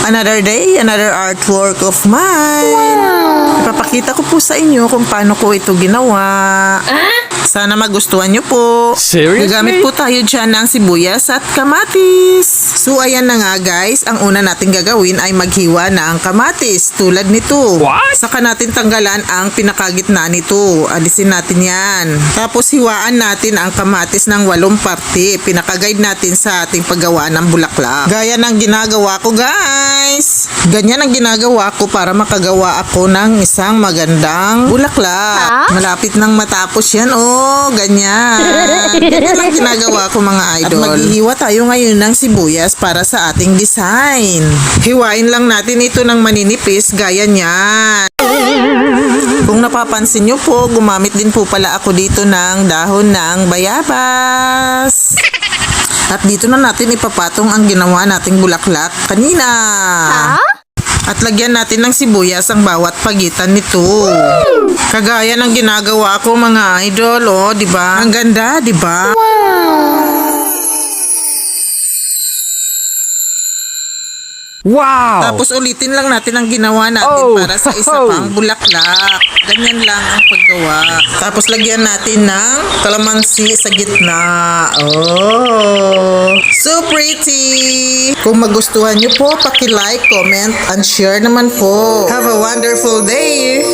Another day, another artwork of mine. Ipapakita ko po sa inyo kung paano ko ito ginawa. Sana magustuhan nyo po. Seriously? Gagamit po tayo dyan ng sibuyas at kamatis. So ayan na nga guys, ang una natin gagawin ay maghiwa ng kamatis tulad nito. What? Saka natin tanggalan ang pinakagitna nito. Alisin natin yan. Tapos hiwaan natin ang kamatis ng 8 parte. Pinaka-guide natin sa ating paggawa ng bulaklak. Gaya ng ginagawa ko guys. Ganyan ang ginagawa ko para makagawa ako ng isang magandang bulaklak. Malapit nang matapos yan. Oh, ganyan. Ganyan ang ginagawa ko mga idol. At maghihiwa tayo ngayon ng sibuyas para sa ating design. Hiwain lang natin ito ng maninipis gaya niyan. Kung napapansin nyo po, gumamit din po pala ako dito ng dahon ng bayabas. At dito na natin ipapatong ang ginawa nating bulaklak kanina. At lagyan natin ng sibuyas ang bawat pagitan nito. Kagaya ng ginagawa ko mga idol, oh, 'di ba? Ang ganda, 'di ba? Wow! Tapos ulitin lang natin ang ginawa natin para sa isa pang bulaklak. Ganyan lang ang paggawa. Tapos lagyan natin ng kalamansi sa gitna. Oh! So pretty! Kung magustuhan nyo po, paki-like, comment, and share naman po. Have a wonderful day!